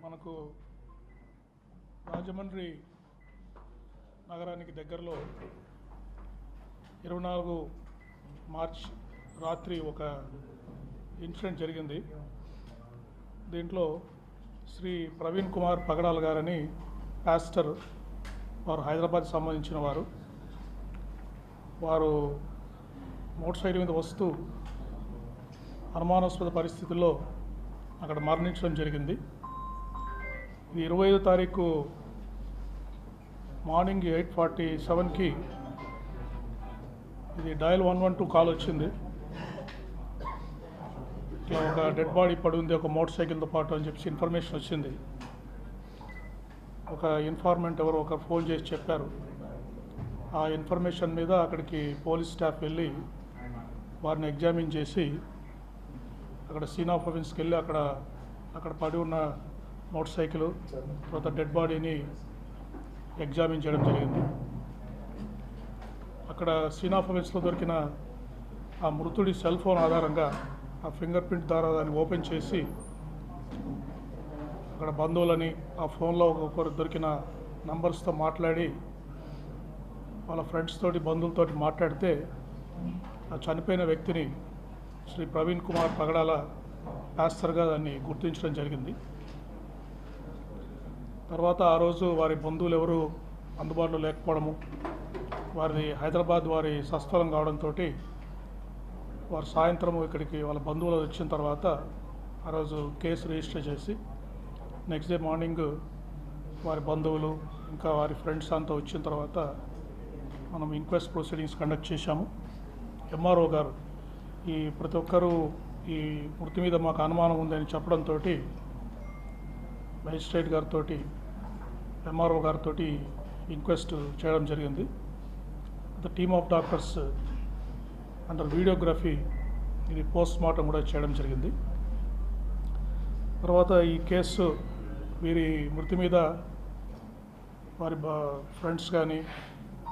మనకు రాజమండ్రి నగరానికి దగ్గరలో 24 మార్చ్ రాత్రి ఒక ఇన్సిడెంట్ జరిగింది. దీంట్లో శ్రీ ప్రవీణ్ కుమార్ పగడాల గారని పాస్టర్, వారు హైదరాబాద్ సంబంధించిన వారు మోటార్ సైకిల్ మీద వస్తూ అనుమానాస్పద పరిస్థితుల్లో అక్కడ మరణించడం జరిగింది. ఇది 25వ తారీఖు మార్నింగ్ 8:47కి ఇది డయల్ 112 కాల్ వచ్చింది. ఇట్లా ఒక డెడ్ బాడీ పడి ఉంది ఒక మోటార్ సైకిల్తో పాటు అని చెప్పి ఇన్ఫర్మేషన్ వచ్చింది. ఒక ఇన్ఫార్మెంట్ ఎవరు ఒక ఫోన్ చేసి చెప్పారు. ఆ ఇన్ఫర్మేషన్ మీద అక్కడికి పోలీస్ స్టాఫ్ వెళ్ళి వారిని ఎగ్జామిన్ చేసి అక్కడ సీన్ ఆఫ్ అఫెన్స్కి వెళ్ళి అక్కడ పడి ఉన్న మోటార్ సైకిల్ తర్వాత డెడ్ బాడీని ఎగ్జామిన్ చేయడం జరిగింది. అక్కడ సీన్ ఆఫ్ అఫెన్స్లో దొరికిన ఆ మృతుడి సెల్ ఫోన్ ఆధారంగా ఆ ఫింగర్ ప్రింట్ ద్వారా దాన్ని ఓపెన్ చేసి అక్కడ బంధువులని ఆ ఫోన్లో ఒక్కొక్కరు దొరికిన నంబర్స్తో మాట్లాడి వాళ్ళ ఫ్రెండ్స్ తోటి బంధువులతోటి మాట్లాడితే ఆ చనిపోయిన వ్యక్తిని శ్రీ ప్రవీణ్ కుమార్ పగడాల పాస్టర్గా దాన్ని గుర్తించడం జరిగింది. తర్వాత ఆ రోజు వారి బంధువులు ఎవరు అందుబాటులో లేకపోవడము, వారి స్వస్థలం కావడంతో వారు సాయంత్రం ఇక్కడికి వాళ్ళ బంధువులు వచ్చిన తర్వాత ఆ రోజు కేసు రిజిస్టర్ చేసి నెక్స్ట్ డే మార్నింగ్ వారి బంధువులు ఇంకా వారి ఫ్రెండ్స్ అంతా వచ్చిన తర్వాత మనం ఇంక్వెస్ట్ ప్రొసీడింగ్స్ కండక్ట్ చేశాము. ఎంఆర్ఓ గారు ఈ ప్రతి ఒక్కరూ ఈ మృతి మీద మాకు అనుమానం ఉందని చెప్పడంతో మేజిస్ట్రేట్ గారితో ఎంఆర్ఓ గారితో ఇంక్వెస్ట్ చేయడం జరిగింది. The team of doctors under videography ఇది పోస్ట్ మార్టం కూడా చేయడం జరిగింది. తర్వాత ఈ కేసు వీరి మృతి మీద వారి ఫ్రెండ్స్ కానీ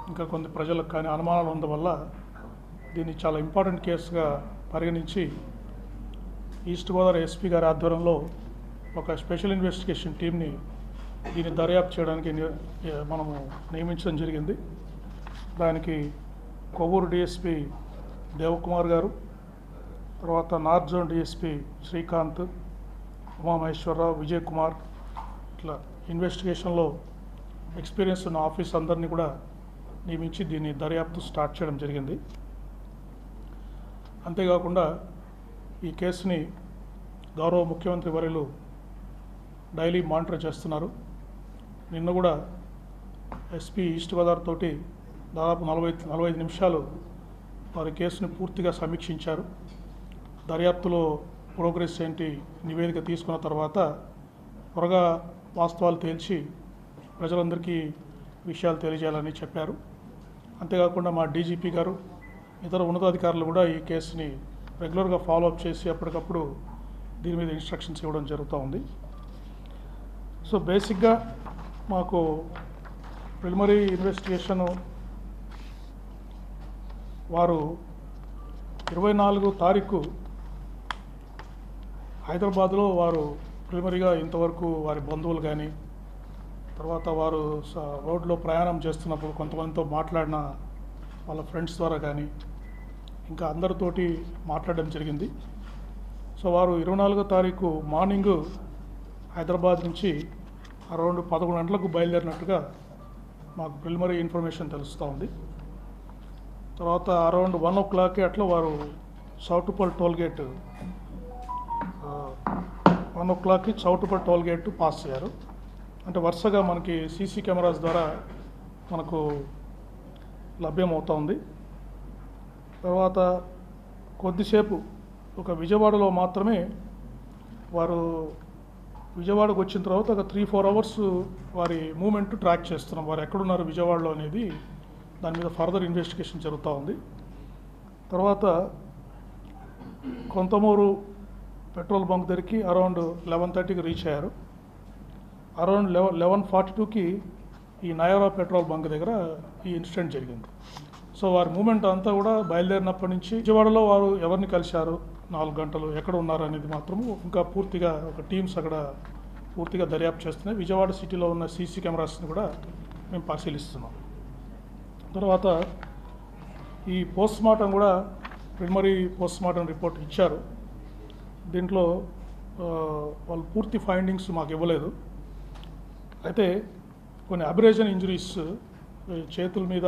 ఇంకా కొంత ప్రజలకు కానీ అనుమానాలు ఉండడం వల్ల దీన్ని చాలా ఇంపార్టెంట్ కేసుగా పరిగణించి ఈస్ట్ గోదావరి ఎస్పీ గారి ఆధ్వర్యంలో ఒక స్పెషల్ ఇన్వెస్టిగేషన్ టీమ్ని దీన్ని దర్యాప్తు చేయడానికి మనము నియమించడం జరిగింది. దానికి కొవ్వూరు డిఎస్పీ దేవకుమార్ గారు, తర్వాత north zone DSP Srikanth, Umamaheswararao, Vijay Kumar ఇట్లా ఇన్వెస్టిగేషన్లో ఎక్స్పీరియన్స్ ఉన్న ఆఫీస్ అందరినీ కూడా నియమించి దీన్ని దర్యాప్తు స్టార్ట్ చేయడం జరిగింది. అంతేకాకుండా ఈ కేసుని గౌరవ ముఖ్యమంత్రి వర్యులు డైలీ మానిటర్ చేస్తున్నారు. నిన్న కూడా ఎస్పీ ఈస్ట్ గోదావరి తోటి దాదాపు 45 నిమిషాలు వారి కేసుని పూర్తిగా సమీక్షించారు. దర్యాప్తులో ప్రోగ్రెస్ ఏంటి నివేదిక తీసుకున్న తర్వాత త్వరగా వాస్తవాలు తేల్చి ప్రజలందరికీ విషయాలు తెలియజేయాలని చెప్పారు. అంతేకాకుండా మా డీజీపీ గారు ఇతర ఉన్నతాధికారులు కూడా ఈ కేసుని రెగ్యులర్గా ఫాలోఅప్ చేసి అప్పటికప్పుడు దీని మీద ఇన్స్ట్రక్షన్స్ ఇవ్వడం జరుగుతూ ఉంది. సో బేసిక్గా మాకు ప్రిలిమినరీ ఇన్వెస్టిగేషను వారు 24వ తారీఖు హైదరాబాద్లో వారు ప్రిలిమినరీగా ఇంతవరకు వారి బంధువులు కానీ తర్వాత వారు రోడ్లో ప్రయాణం చేస్తున్నప్పుడు కొంతమందితో మాట్లాడిన వాళ్ళ ఫ్రెండ్స్ ద్వారా కానీ ఇంకా అందరితోటి మాట్లాడడం జరిగింది. సో వారు 24వ తారీఖు మార్నింగ్ హైదరాబాద్ నుంచి అరౌండ్ 11 గంటలకు బయలుదేరినట్టుగా మాకు ప్రిలిమినరీ ఇన్ఫర్మేషన్ తెలుస్తూ ఉంది. తర్వాత అరౌండ్ 1 o'clock అట్లా వారు చౌటుప్పల్ టోల్గేట్ 1 o'clockకి చౌటుప్పల్ టోల్గేట్ పాస్ అయ్యారు. అంటే వరుసగా మనకి సీసీ కెమెరాస్ ద్వారా మనకు లభ్యమవుతూ ఉంది. తర్వాత కొద్దిసేపు ఒక విజయవాడలో మాత్రమే వారు విజయవాడకు వచ్చిన తర్వాత ఒక 3-4 hours వారి మూమెంట్ ట్రాక్ చేస్తున్నాం. వారు ఎక్కడున్నారు విజయవాడలో అనేది దాని మీద ఫర్దర్ ఇన్వెస్టిగేషన్ జరుగుతూ ఉంది. తర్వాత కొంతమూరు పెట్రోల్ బంక్ దగ్గరికి అరౌండ్ 11:30కి రీచ్ అయ్యారు. అరౌండ్ 11:42కి ఈ నయారా పెట్రోల్ బంక్ దగ్గర ఈ ఇన్సిడెంట్ జరిగింది. సో వారి మూమెంట్ అంతా కూడా బయలుదేరినప్పటి నుంచి విజయవాడలో వారు ఎవరిని కలిశారు, 4 గంటలు ఎక్కడ ఉన్నారు అనేది మాత్రము ఇంకా పూర్తిగా ఒక టీమ్స్ అక్కడ పూర్తిగా దర్యాప్తు చేస్తున్నాయి. విజయవాడ సిటీలో ఉన్న సీసీ కెమెరాస్ని కూడా మేము పరిశీలిస్తున్నాం. తర్వాత ఈ పోస్ట్మార్టం కూడా ప్రిలిమినరీ పోస్ట్మార్టం రిపోర్ట్ ఇచ్చారు. దీంట్లో వాళ్ళు పూర్తి ఫైండింగ్స్ మాకు ఇవ్వలేదు. అయితే కొన్ని అబ్రేషన్ ఇంజరీస్ చేతుల మీద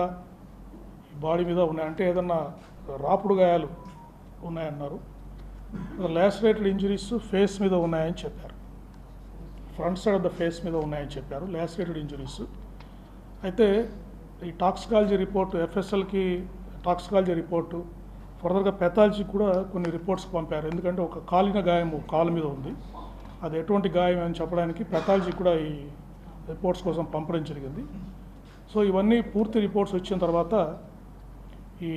బాడీ మీద ఉన్నాయి, అంటే ఏదన్నా రాపుడు గాయాలు ఉన్నాయన్నారు. లాసరేటెడ్ ఇంజరీస్ ఫేస్ మీద ఉన్నాయని చెప్పారు, front side of the face మీద ఉన్నాయని చెప్పారు లాసరేటెడ్ ఇంజరీస్. అయితే ఈ టాక్సికాలజీ రిపోర్టు, ఎఫ్ఎస్ఎల్కి టాక్సికాలజీ రిపోర్టు, ఫర్దర్గా పెథాలజీకి కూడా కొన్ని రిపోర్ట్స్ పంపారు. ఎందుకంటే ఒక కాలిన గాయము కాలు మీద ఉంది, అది ఎటువంటి గాయం అని చెప్పడానికి పెథాలజీ కూడా ఈ రిపోర్ట్స్ కోసం పంపడం జరిగింది. సో ఇవన్నీ పూర్తి రిపోర్ట్స్ వచ్చిన తర్వాత ఈ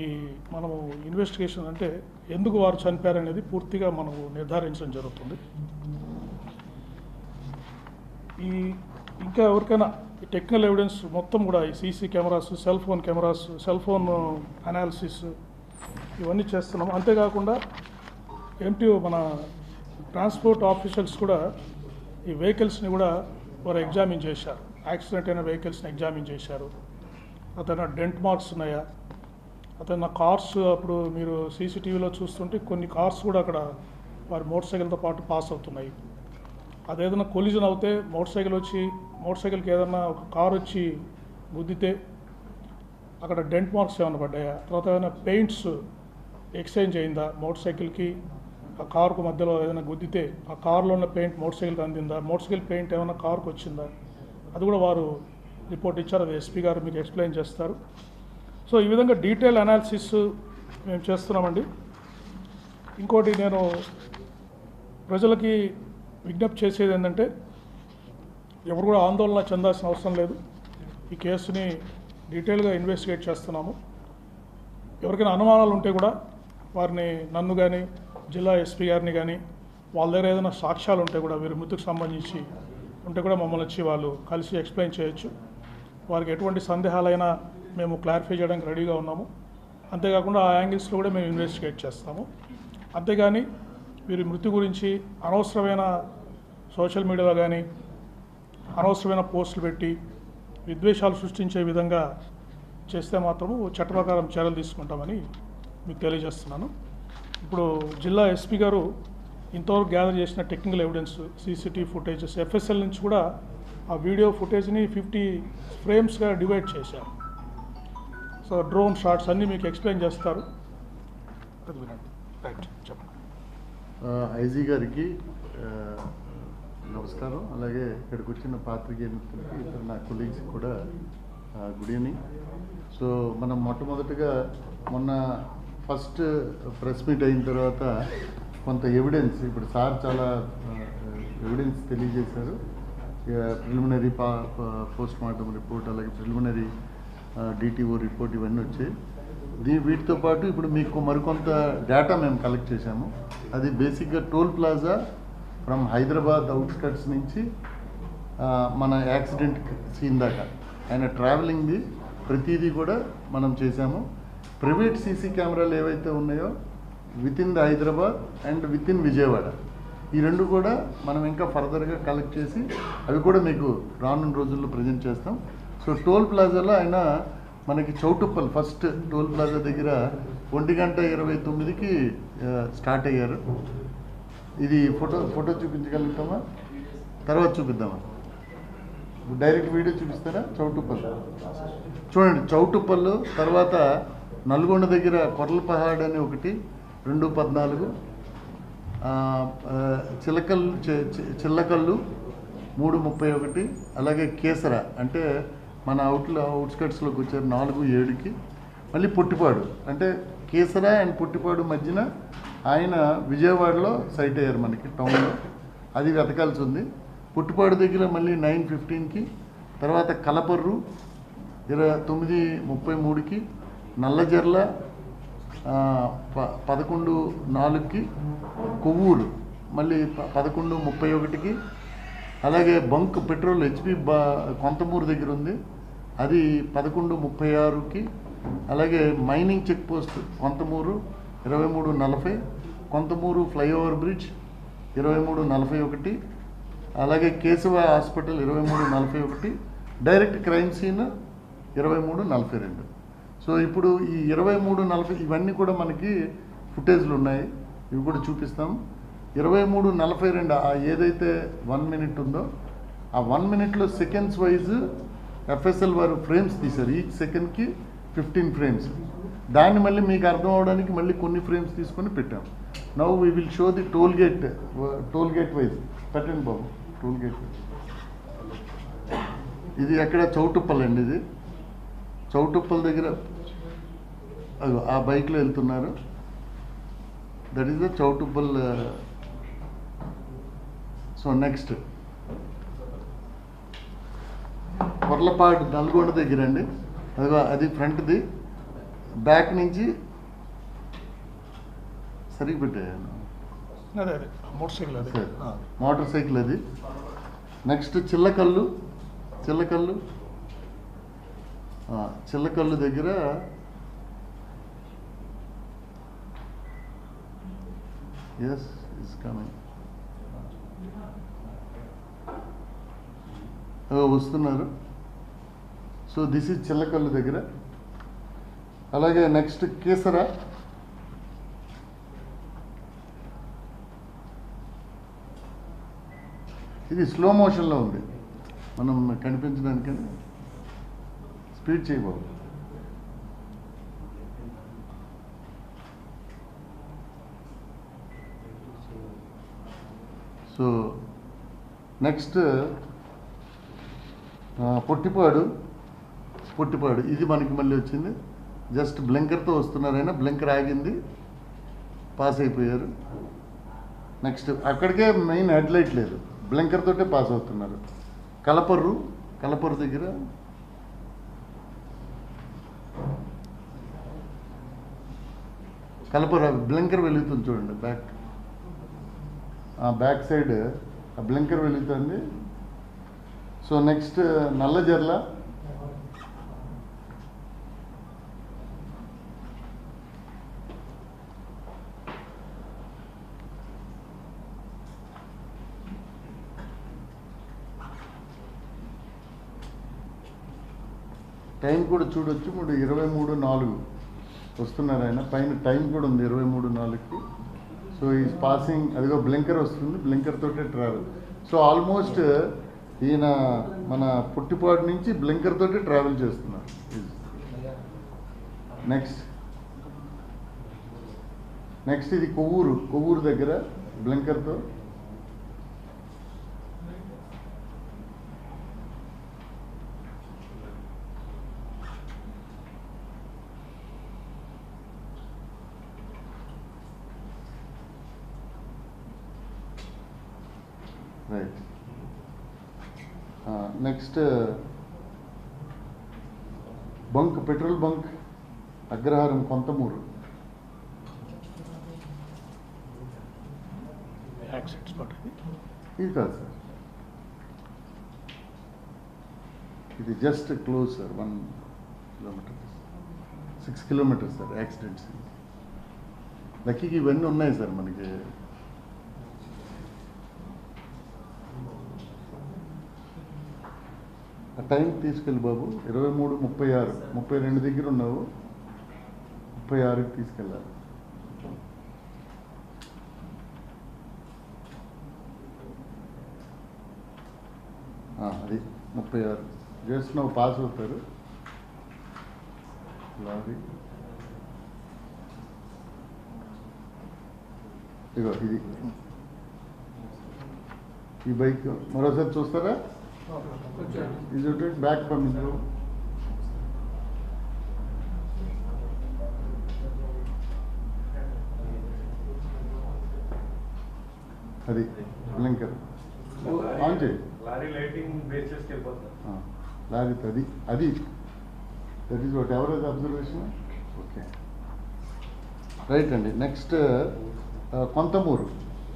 మనము ఇన్వెస్టిగేషన్ అంటే ఎందుకు వారు చనిపోయారనేది పూర్తిగా మనము నిర్ధారించడం జరుగుతుంది. ఈ ఇంకా ఎవరికైనా ఈ టెక్నికల్ ఎవిడెన్స్ మొత్తం కూడా ఈ CC cameras, cell phone cameras, cell phone analysis ఇవన్నీ చేస్తున్నాము. అంతేకాకుండా ఎంటీఓ మన ట్రాన్స్పోర్ట్ ఆఫీసర్స్ కూడా ఈ వెహికల్స్ని కూడా వారు ఎగ్జామిన్ చేశారు. యాక్సిడెంట్ అయిన వెహికల్స్ని ఎగ్జామిన్ చేశారు. అతను డెంట్ మార్క్స్ ఉన్నాయా, అతను కార్స్, అప్పుడు మీరు సీసీటీవీలో చూస్తుంటే కొన్ని కార్స్ కూడా అక్కడ వారి మోటార్ సైకిల్తో పాటు పాస్ అవుతున్నాయి. అదేదైనా కొలిజన్ అవుతే మోటార్ సైకిల్కి ఏదైనా ఒక కార్ వచ్చి గుద్దితే అక్కడ డెంట్ మార్క్స్ ఏమైనా పడ్డాయా, తర్వాత ఏమైనా పెయింట్స్ ఎక్స్చేంజ్ అయిందా, మోటార్ సైకిల్కి ఆ కారుకు మధ్యలో ఏదైనా గుద్దితే ఆ కారులో ఉన్న పెయింట్ మోటార్ సైకిల్కి అందిందా, మోటార్ సైకిల్ పెయింట్ ఏమైనా కారుకు వచ్చిందా, అది కూడా వారు రిపోర్ట్ ఇచ్చారు. అది ఎస్పీ గారు మీకు ఎక్స్ప్లెయిన్ చేస్తారు. సో ఈ విధంగా డీటెయిల్ అనాలిసిస్ మేము చేస్తున్నామండి. ఇంకోటి నేను ప్రజలకి విజ్ఞప్తి చేసేది ఏంటంటే, ఎవరు కూడా ఆందోళన చెందాల్సిన అవసరం లేదు. ఈ కేసుని డీటెయిల్గా ఇన్వెస్టిగేట్ చేస్తున్నాము. ఎవరికైనా అనుమానాలు ఉంటే కూడా వారిని, నన్ను కానీ జిల్లా ఎస్పీ గారిని కానీ, వాళ్ళ దగ్గర ఏదైనా సాక్ష్యాలు ఉంటే కూడా వీరి మృతికి సంబంధించి ఉంటే కూడా మమ్మల్ని వచ్చి వాళ్ళు కలిసి ఎక్స్ప్లెయిన్ చేయొచ్చు. వారికి ఎటువంటి సందేహాలైనా మేము క్లారిఫై చేయడానికి రెడీగా ఉన్నాము. అంతేకాకుండా ఆ యాంగిల్స్లో కూడా మేము ఇన్వెస్టిగేట్ చేస్తాము. అంతేగాని వీరి మృతి గురించి అనవసరమైన సోషల్ మీడియాలో కానీ అనవసరమైన పోస్టులు పెట్టి విద్వేషాలు సృష్టించే విధంగా చేస్తే మాత్రము చట్ట ప్రకారం చర్యలు తీసుకుంటామని మీకు తెలియజేస్తున్నాను. ఇప్పుడు జిల్లా ఎస్పీ గారు ఇంతవరకు గ్యాదర్ చేసిన technical evidence, CCTV footages, FSL నుంచి కూడా ఆ వీడియో ఫుటేజ్ని 50 ఫ్రేమ్స్గా డివైడ్ చేశారు. సో డ్రోన్ షాట్స్ అన్నీ మీకు ఎక్స్ప్లెయిన్ చేస్తారు. అది వినండి. రైట్, చెప్పండి. ఐజీ గారికి నమస్కారం. అలాగే ఇక్కడికి వచ్చిన పాత్రికేయ మిత్రులకి, ఇతర నా కొలీగ్స్ కూడా గుడ్ ఈవినింగ్. సో మనం మొట్టమొదటిగా మొన్న ఫస్ట్ ప్రెస్ మీట్ అయిన తర్వాత కొంత ఎవిడెన్స్, ఇప్పుడు సార్ చాలా ఎవిడెన్స్ తెలియజేశారు. ప్రిలిమినరీ పోస్ట్ మార్టం రిపోర్ట్, అలాగే ప్రిలిమినరీ డిటిఓ రిపోర్ట్ ఇవన్నీ వచ్చాయి. వీటితో పాటు ఇప్పుడు మీకు మరికొంత డేటా మేము కలెక్ట్ చేశాము. అది బేసిక్గా toll plaza from Hyderabad outskirts నుంచి మన యాక్సిడెంట్ సీన్ దాకా ఆయన ట్రావెలింగ్ది ప్రతిదీ కూడా మనం చేశాము. ప్రైవేట్ సీసీ కెమెరాలు ఏవైతే ఉన్నాయో with in the Hyderabad and with in Vijayawada, ఈ రెండు కూడా మనం ఇంకా ఫర్దర్గా కలెక్ట్ చేసి అవి కూడా మీకు రానున్న రోజుల్లో ప్రజెంట్ చేస్తాం. సో టోల్ ప్లాజాలో ఆయన మనకి చౌటుప్పల్ ఫస్ట్ టోల్ ప్లాజా దగ్గర 1:29కి స్టార్ట్ అయ్యారు. ఇది ఫోటో చూపించగలుగుతామా? తర్వాత చూపిద్దామా? డైరెక్ట్ వీడియో చూపిస్తారా? చౌటుప్పల్ చూడండి. చౌటుప్పల్ తర్వాత నల్గొండ దగ్గర కొర్లపహాడ్ అని ఒకటి 2:14, చిల్లకల్లు 3:31, అలాగే కేసర అంటే మన అవుట్స్కట్స్లోకి వచ్చారు 4:07కి. మళ్ళీ పొట్టిపాడు అంటే కేసర అండ్ పొట్టిపాడు మధ్యన ఆయన విజయవాడలో సైట్ అయ్యారు మనకి టౌన్లో, అది వెతకాల్సి ఉంది. పొట్టిపాడు దగ్గర మళ్ళీ 9:15కి, తర్వాత కలపర్రు 9:33కి, నల్లజర్ల 11:04కి, కొవ్వూరు మళ్ళీ 11:31కి, అలాగే బంక్ పెట్రోల్ హెచ్పి కొంతమూరు దగ్గర ఉంది, అది 11:36కి, అలాగే mining check post Kontamuru 23:40, Kontamuru flyover bridge 23:41, అలాగే Keshava hospital 23:41, direct crime scene 23:42. So ఇప్పుడు ఈ 23:40 ఇవన్నీ కూడా మనకి ఫుటేజ్లు ఉన్నాయి, ఇవి కూడా చూపిస్తాం. 23:42 ఏదైతే 1 minute ఉందో ఆ 1 minuteలో సెకండ్స్ వైజ్ FSL వారు ఫ్రేమ్స్ తీశారు. ఈచ్ సెకండ్కి 15 frames. దాన్ని మళ్ళీ మీకు అర్థం అవడానికి మళ్ళీ కొన్ని ఫ్రేమ్స్ తీసుకొని పెట్టాం. Now we will show the toll gate wise. పెట్టండి బాబు, టోల్ గేట్ వైజ్. ఇది ఎక్కడ చౌటుప్పల్ అండి, ఇది చౌటుప్పల్ దగ్గర ఆ బైక్లో వెళ్తున్నారు. That is the Choutuppal. So next Varlapadu Nalgonda దగ్గర అండి, అది ఫ్రంట్ది. బ్యాక్ నుంచి సరిగ్గా పెట్టాను, అదే మోటార్ సైకిల్, మోటార్ సైకిల్ అది. నెక్స్ట్ చిల్లకల్లు దగ్గర ఎస్ ఇస్ కమింగ్, వస్తున్నారు. సో దిస్ ఈజ్ చిల్లకల్లు దగ్గర. అలాగే నెక్స్ట్ కేసరా, ఇది స్లో మోషన్లో ఉంది, మనం కనిపించడానికి స్పీడ్ చేయబాబు. సో నెక్స్ట్ పొట్టిపాడు, ఇది మనకి మళ్ళీ వచ్చింది. జస్ట్ బ్లింకర్తో వస్తున్నారైనా, బ్లింకర్ ఆగింది, పాస్ అయిపోయారు. నెక్స్ట్ అక్కడికే మెయిన్ హెడ్లైట్ లేదు, బ్లింకర్ తోటే పాస్ అవుతున్నారు. కలపర్రు దగ్గర బ్లింకర్ వెలుగుతుంది చూడండి, బ్యాక్ సైడ్ ఆ బ్లింకర్ వెలుగుతుంది. సో నెక్స్ట్ నల్లజర్ల, టైం కూడా చూడొచ్చు, 23:04 వస్తున్నారు ఆయన. పైన టైం కూడా ఉంది 23:04కి. సో ఈజ్ పాసింగ్, అదిగో బ్లింకర్ వస్తుంది, బ్లింకర్ తోటే ట్రావెల్. సో ఆల్మోస్ట్ ఈయన మన పుట్టిపాడు నుంచి బ్లింకర్ తోటే ట్రావెల్ చేస్తున్నారు. నెక్స్ట్ ఇది కొవ్వూరు దగ్గర బ్లింకర్తో. Right. Next petrol bunk Agraharam Konthamuru. ఇది కాదు సార్, ఇది just close sir, 1 kilometer, 6 kilometers sir accidents. లక్కీకి ఇవన్నీ ఉన్నాయి సార్ మనకి. ఆ టైం తీసుకెళ్ళి బాబు, 23:36, 32 దగ్గర ఉన్నావు, 36కి తీసుకెళ్ళాలి. అది 36 జస్ట్ నువ్వు పాస్ అవుతారు. లారీ ఇగో ఇది, ఈ బైక్ మరోసారి చూస్తారా? ఇది బ్యాక్ పంపించు. అది బ్లింకర్ ఆన్ చేయి. లారీ లైటింగ్ బేస్ చేసి వెళ్ళిపోతుంది. లారీ అది that is what ever is observation. Okay, right అండి. నెక్స్ట్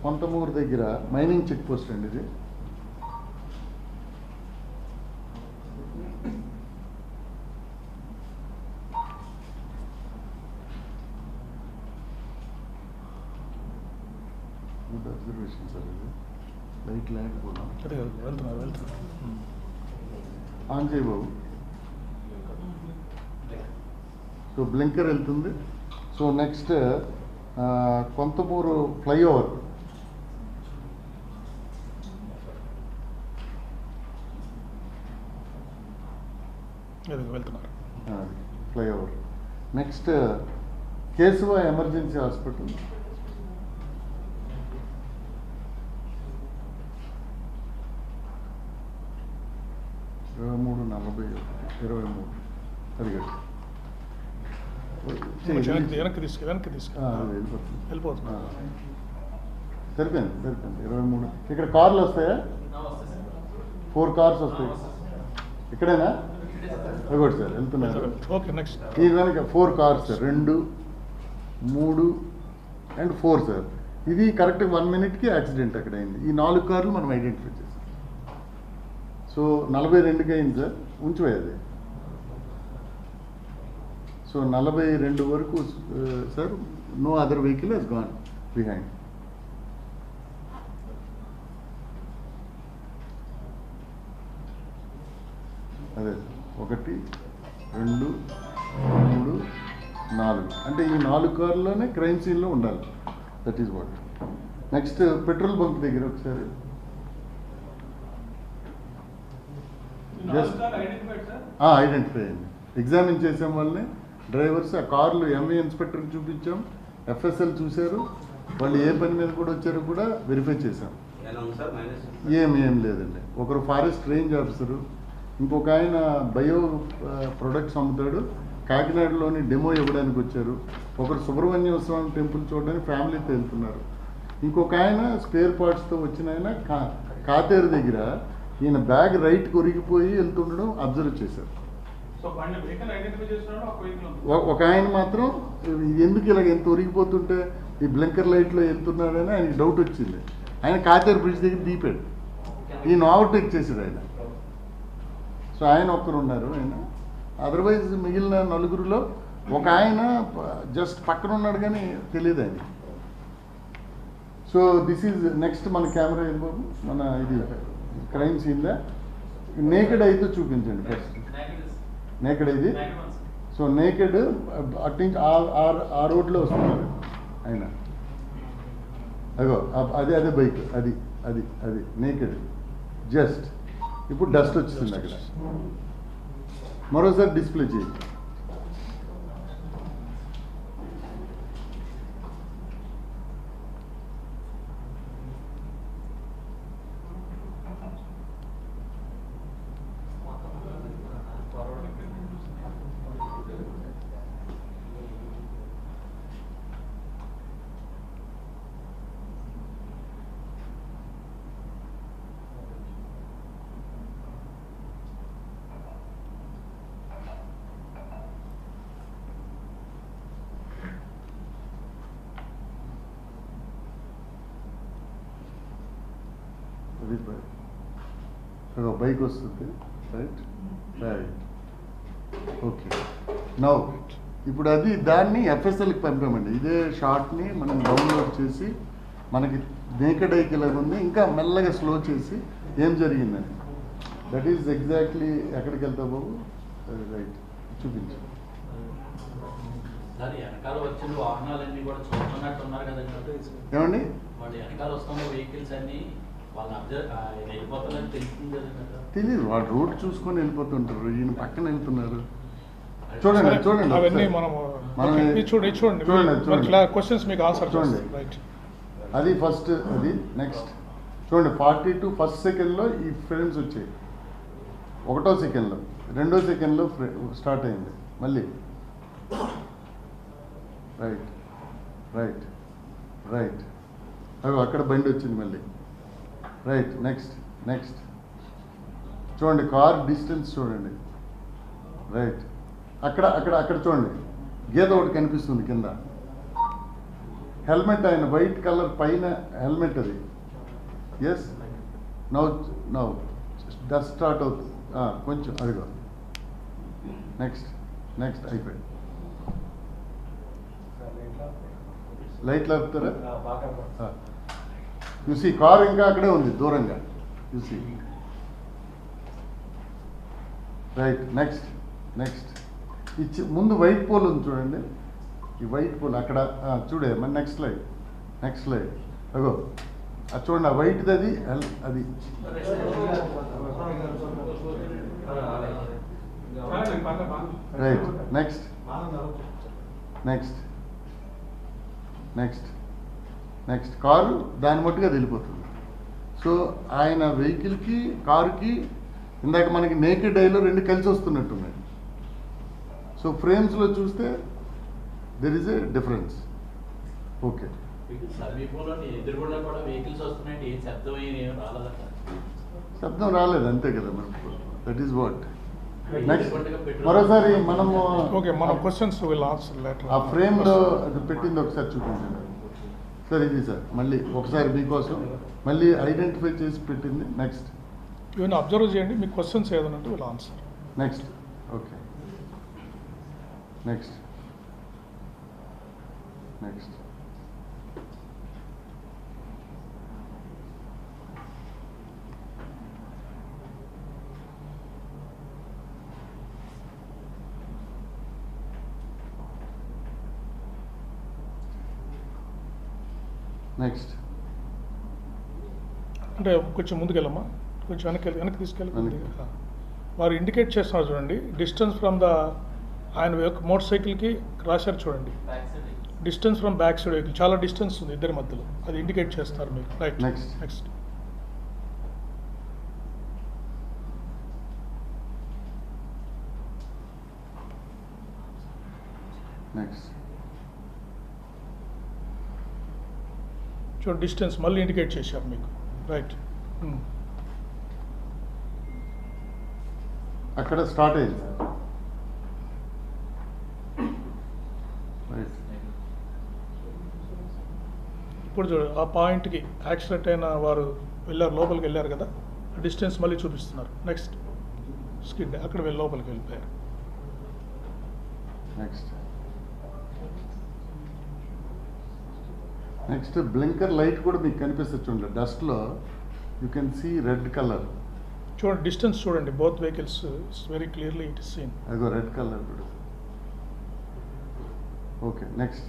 కొంతమూరు దగ్గర మైనింగ్ చెక్ పోస్ట్ అండి ఇది. గుడ్ అబ్జర్వేషన్ సార్, ఇది లైట్ లేకపోవడం అదే కదా, వెళ్తున్నారు. ఆన్ చేయి బాబు. సో బ్లింకర్ వెళ్తుంది. So next Konthamuru flyover. అదే వెళ్తున్నారు. Flyover. Next Keshava emergency hospital. ఇరవై మూడు 23 సరిగట్టు వెనక్కి తీసుకు వెళ్ళిపోతుంది. సరిపోయింది 23. ఇక్కడ కార్లు వస్తాయా? 4 కార్స్ వస్తాయి. ఇక్కడేనా? ఒకటి సార్ వెళ్తున్నారు. Okay, next. ఈ కనుక 4 కార్స్ సార్, 2, 3 అండ్ 4 సార్. ఇది కరెక్ట్ 1 minute యాక్సిడెంట్ అక్కడ అయింది. ఈ 4 కార్లు మనం ఐడెంటిఫై చేసాం. సో 42కి అయింది సార్, ఉంచిపోయేది. సో 42 వరకు sir, no other vehicle has gone behind. అదే 1, 2, 3, 4 అంటే ఈ 4 కార్లోనే క్రైమ్ సీన్లో ఉండాలి. That is what. Next petrol bunk దగ్గర ఒకసారి ఐడెంటిఫై అయింది. ఎగ్జామిన్ చేసాం వాళ్ళని, డ్రైవర్స్. ఆ కార్లు ఎంఏ ఇన్స్పెక్టర్కి చూపించాం, ఎఫ్ఎస్ఎల్ చూశారు, వాళ్ళు ఏ పని మీద కూడా వచ్చారో కూడా వెరిఫై చేశాం. ఏం లేదండి. ఒకరు ఫారెస్ట్ రేంజ్ ఆఫీసరు, ఇంకొక ఆయన బయో ప్రొడక్ట్స్ అమ్ముతాడు, కాకినాడలోని డెమో ఇవ్వడానికి వచ్చారు. ఒకరు సుబ్రహ్మణ్య స్వామి టెంపుల్ చూడడానికి ఫ్యామిలీతో వెళ్తున్నారు. ఇంకొక ఆయన స్పేర్ పార్ట్స్తో వచ్చిన ఆయన కాతేరు దగ్గర ఈయన బ్యాగ్ రైట్కి ఒరిగిపోయి వెళ్తుండడం అబ్జర్వ్ చేశారు. ఒక ఆయన మాత్రం ఎందుకు ఇలాగ ఎంత ఒరిగిపోతుంటే ఈ బ్లింకర్ లైట్లో వెళ్తున్నాడని ఆయనకి డౌట్ వచ్చింది. ఆయన కాతేరు బ్రిడ్జ్ దగ్గర దీపాడు, ఈయన ఓవర్టేక్ చేశాడు ఆయన. సో ఆయన ఒక్కరు ఉన్నారు. ఆయన అదర్వైజ్ మిగిలిన 4గురిలో ఒక ఆయన జస్ట్ పక్కన ఉన్నాడు కానీ తెలియదు ఆయన. సో దిస్ ఈజ్ నెక్స్ట్ మన కెమెరా ఏది బాబు, మన ఇది క్రైమ్ సీన్లో నేకెడ్ అయితే చూపించండి ఫస్ట్. నేకెడ్ ఇది. సో నేకెడ్ అట్నుంచి ఆ రోడ్లో వస్తున్నారు ఆయన. అగో అదే బైక్, అది నేకెడ్. జస్ట్ ఇప్పుడు డస్ట్ వచ్చింది అక్కడ. మరోసారి డిస్ప్లే చేయి. బైక్ వస్తుంది. రైట్. ఓకే. నౌ ఇప్పుడు దాన్ని ఎఫ్ఎస్ఎల్కి పంపామండి. ఇదే షార్ట్ని మనం డౌన్లోడ్ చేసి మనకి నేకెడ్ ఐకి ఇలా ఉంది, ఇంకా మెల్లగా స్లో చేసి ఏం జరిగిందని. That is exactly. ఎక్కడికి వెళ్తావు బాబు? రైట్, చూపించు. ఏమండి తెలియదు, వాడు రోడ్ చూసుకొని వెళ్ళిపోతుంటారు, ఈయన పక్కన వెళ్తున్నారు. చూడండి అది ఫస్ట్. అది నెక్స్ట్ చూడండి 42 ఫస్ట్ సెకండ్లో ఈ ఫ్రేమ్స్ వచ్చాయి. 1వ సెకండ్లో 2వ సెకండ్లో స్టార్ట్ అయింది మళ్ళీ. రైట్ అవి అక్కడ బండి వచ్చింది మళ్ళీ. రైట్. నెక్స్ట్ చూడండి కార్ డిస్టెన్స్ చూడండి. రైట్. అక్కడ చూడండి గీత ఒకటి కనిపిస్తుంది కింద. హెల్మెట్ ఆయన వైట్ కలర్ పైన హెల్మెట్ అది. ఎస్. నౌ డస్ట్ స్టార్ట్ అవుతుంది కొంచెం. అదిగో నెక్స్ట్ అయిపోయింది. లైట్లు ఆపుతారా? చూసి కారు ఇంకా అక్కడే ఉంది దూరంగా చూసి. రైట్, నెక్స్ట్ నెక్స్ట్ ఇచ్చి ముందు వైట్ పోల్ ఉంది చూడండి, ఈ వైట్ పోల్ అక్కడ చూడే మరి నెక్స్ట్ స్లైడ్, నెక్స్ట్ స్లైడ్ అగో అది చూడండి, ఆ వైట్ది అది అది right. Next next next next car దాని మట్టుగా వెళ్ళిపోతుంది. సో ఆయన వెహికల్కి కారుకి ఇందాక మనకి నేకెడ్ ఐలో రెండు కలిసి వస్తున్నట్టున్నాయి. సో ఫ్రేమ్స్లో చూస్తే there is a difference. Okay, సమీపంలో ఎదురుగుండా కూడా వెహికల్స్ వస్తున్నాయండి, ఏం శబ్దం ఏం రాలేదట. శబ్దం రాలేదు అంతే కదా మనకు. That is what. నెక్స్ట్ మరోసారి మనము ఓకే, మన క్వశ్చన్స్ విల్ ఆన్సర్ లేటర్. ఆ ఫ్రేమ్లో అది పెట్టింది ఒకసారి చూపించండి సార్. ఇది సార్ మళ్ళీ ఒకసారి మీకోసం మళ్ళీ ఐడెంటిఫై చేసి పెట్టింది. నెక్స్ట్ ఇవన్నీ అబ్జర్వ్ చేయండి, మీ క్వశ్చన్స్ ఏదైనా ఉంటే will answer. Next okay, next next next అంటే కొంచెం ముందుకెళ్ళమ్మా, కొంచెం వెనక్కి తీసుకెళ్ళి వెనక్కి. వారు ఇండికేట్ చేస్తున్నారు చూడండి, డిస్టెన్స్ ఫ్రమ్ ద ఆయన మోటార్ సైకిల్కి రాశారు చూడండి, distance from back side vehicle చాలా డిస్టెన్స్ ఉంది ఇద్దరి మధ్యలో, అది ఇండికేట్ చేస్తారు మీకు. Right, Next. నెక్స్ట్ నెక్స్ట్ చూడండి, డిస్టెన్స్ మళ్ళీ ఇండికేట్ చేశారు మీకు. రైట్, అక్కడ స్టార్ట్ అయింది. రైట్, ఇప్పుడు చూడండి ఆ పాయింట్కి యాక్సిడెంట్ అయిన వారు వెళ్ళారు, లోపలికి వెళ్ళారు కదా, డిస్టెన్స్ మళ్ళీ చూపిస్తున్నారు. నెక్స్ట్ స్కిడ్ అక్కడ వెళ్ళి లోపలికి వెళ్ళిపోయారు. నెక్స్ట్ నెక్స్ట్ బ్లింకర్ లైట్ కూడా మీకు కనిపిస్తుంది చూడండి, డస్ట్లో you can see red colour. చూడండి డిస్టెన్స్ చూడండి, both vehicles it's very clearly it is seen. అదిగో రెడ్ కలర్ కూడా. ఓకే, నెక్స్ట్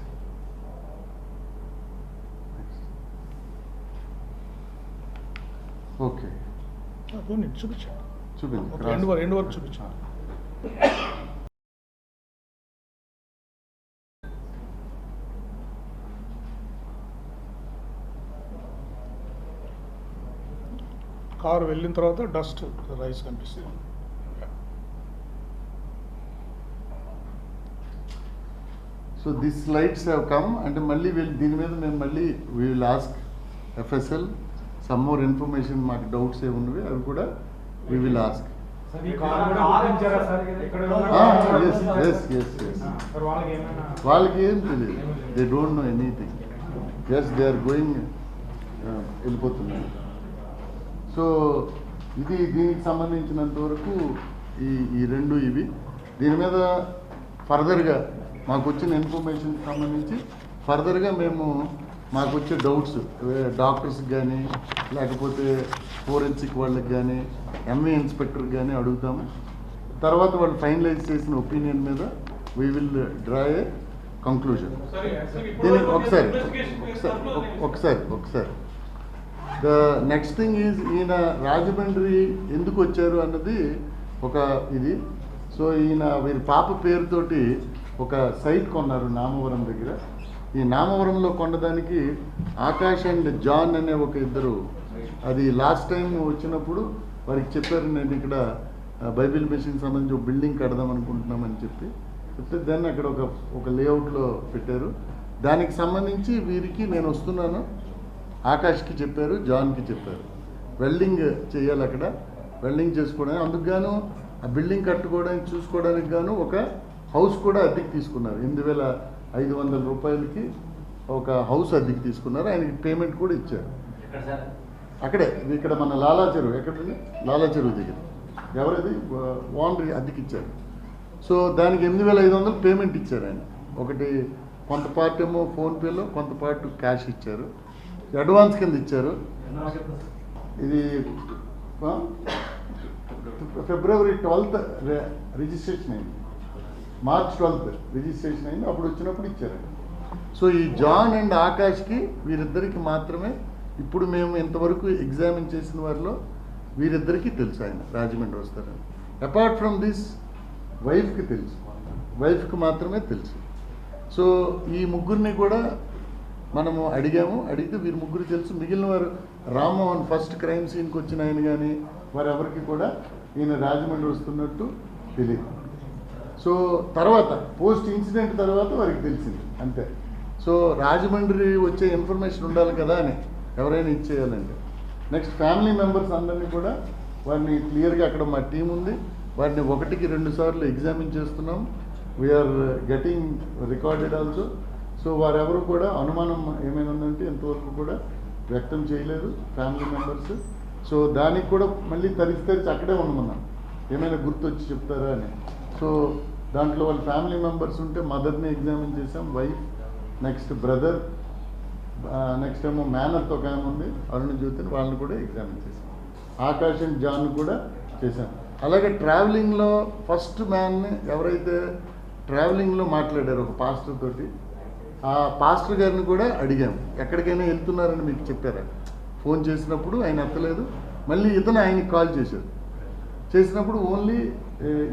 నెక్స్ట్ ఓకే పోనీ చూపించండి, చూపింది. ఎండ్ వరకు చూపించండి. కారు వెళ్ళిన తర్వాత డస్ట్ రైస్ కనిపిస్తుంది. So this lights have come అంటే మళ్ళీ వీళ్ళు దీని మీద మేము మళ్ళీ we will ask FSL some more information, మాకు డౌట్స్ ఏమున్నవి అవి కూడా వీ విల్ ఆస్క్. వాళ్ళకి ఏం తెలియదు, they don't know anything, just they are going వెళ్ళిపోతున్నారు. సో ఇది దీనికి సంబంధించినంత వరకు ఈ రెండు ఇవి. దీని మీద ఫర్దర్గా మాకు వచ్చిన ఇన్ఫర్మేషన్ సంబంధించి ఫర్దర్గా మేము మాకు వచ్చే డౌట్స్ డాక్టర్స్కి కానీ లేకపోతే ఫోరెన్సిక్ వాళ్ళకి కానీ ఎంఏ ఇన్స్పెక్టర్కి కానీ అడుగుతాము. తర్వాత వాళ్ళు ఫైనలైజ్ చేసిన ఒపీనియన్ మీద we will draw a conclusion. దీనికి ఒకసారి ద నెక్స్ట్ థింగ్ ఈజ్ ఈయన రాజమండ్రి ఎందుకు వచ్చారు అన్నది ఒక ఇది. సో ఈయన వీరి పాప పేరుతోటి ఒక సైట్ కొన్నారు నామవరం దగ్గర. ఈ నామవరంలో కొనడానికి ఆకాష్ అండ్ జాన్ అనే ఒక ఇద్దరు, అది లాస్ట్ టైం వచ్చినప్పుడు వారికి చెప్పారు, నేను ఇక్కడ బైబిల్ మిషన్ సంబంధించి ఒక బిల్డింగ్ కడదాం అనుకుంటున్నామని చెప్తే దాన్ని అక్కడ ఒక లేఅవుట్లో పెట్టారు. దానికి సంబంధించి వీరికి నేను వస్తున్నాను ఆకాష్కి చెప్పారు, జాన్కి చెప్పారు, వెల్డింగ్ చేయాలి అక్కడ, వెల్డింగ్ చేసుకోవడానికి. అందుకు గాను ఆ బిల్డింగ్ కట్టుకోవడానికి చూసుకోవడానికి గాను ఒక హౌస్ కూడా అద్దెకి తీసుకున్నారు. 8,500 రూపాయలకి ఒక హౌస్ అద్దెకి తీసుకున్నారు. ఆయనకి పేమెంట్ కూడా ఇచ్చారు. అక్కడే ఇక్కడ మన లాలా చెరువు, ఎక్కడండి లాలా చెరువు దగ్గర ఎవరిది ఓనర్ అద్దెకి ఇచ్చారు. సో దానికి 8,500 పేమెంట్ ఇచ్చారు ఆయన. ఒకటి కొంత పార్ట్ ఏమో ఫోన్పేలో, కొంత పార్ట్ క్యాష్ ఇచ్చారు. అడ్వాన్స్ కింద ఇచ్చారు. ఇది ఫిబ్రవరి 12th రిజిస్ట్రేషన్ అయింది, మార్చ్ 12th రిజిస్ట్రేషన్ అయింది, అప్పుడు వచ్చినప్పుడు ఇచ్చారండి. సో ఈ జాన్ అండ్ ఆకాష్కి వీరిద్దరికి మాత్రమే ఇప్పుడు మేము ఇంతవరకు ఎగ్జామిన్ చేసిన వారిలో వీరిద్దరికీ తెలుసు ఆయన రాజమండ్రి వస్తారని. అపార్ట్ ఫ్రమ్ దిస్ వైఫ్కి తెలుసు, వైఫ్కి మాత్రమే తెలుసు. సో ఈ ముగ్గురిని కూడా మనము అడిగితే వీరి ముగ్గురు తెలుసు. మిగిలిన వారు రామ్మోహన్ ఫస్ట్ క్రైమ్ సీన్కి వచ్చిన ఆయన కానీ వారెవరికి కూడా ఈయన రాజమండ్రి వస్తున్నట్టు తెలియదు. సో తర్వాత పోస్ట్ ఇన్సిడెంట్ తర్వాత వారికి తెలిసింది అంతే. సో రాజమండ్రి వచ్చే ఇన్ఫర్మేషన్ ఉండాలి కదా అని ఎవరైనా ఇచ్చేయాలంటే. నెక్స్ట్ ఫ్యామిలీ మెంబర్స్ అందరినీ కూడా వారిని క్లియర్గా అక్కడ మా టీం ఉంది, వారిని 1కి 2 సార్లు ఎగ్జామిన్ చేస్తున్నాం. We're getting recorded also. So వారెవరు కూడా అనుమానం ఏమైనా ఉందంటే ఇంతవరకు కూడా వ్యక్తం చేయలేదు ఫ్యామిలీ మెంబర్స్. సో దానికి కూడా మళ్ళీ తరిచి అక్కడే ఉండమన్నాం, ఏమైనా గుర్తొచ్చి చెప్తారా అని. సో దాంట్లో వాళ్ళ ఫ్యామిలీ మెంబర్స్ ఉంటే మదర్ని ఎగ్జామిన్ చేసాం, వైఫ్, నెక్స్ట్ బ్రదర్, నెక్స్ట్ ఏమో మేనర్తో ఒక ఆమె ఉంది అరుణ జ్యోతిని, వాళ్ళని కూడా ఎగ్జామిన్ చేసాం. ఆకాష్ అండ్ జాన్ కూడా చేశాం. అలాగే ట్రావెలింగ్లో ఫస్ట్ మ్యాన్ని ఎవరైతే ట్రావెలింగ్లో మాట్లాడారు ఒక పాస్టర్ తోటి, ఆ పాస్టర్ గారిని కూడా అడిగాము ఎక్కడికైనా వెళ్తున్నారని మీకు చెప్పారా. ఫోన్ చేసినప్పుడు ఆయన ఎత్తలేదు, మళ్ళీ ఇతను ఆయనకి కాల్ చేశారు. చేసినప్పుడు ఓన్లీ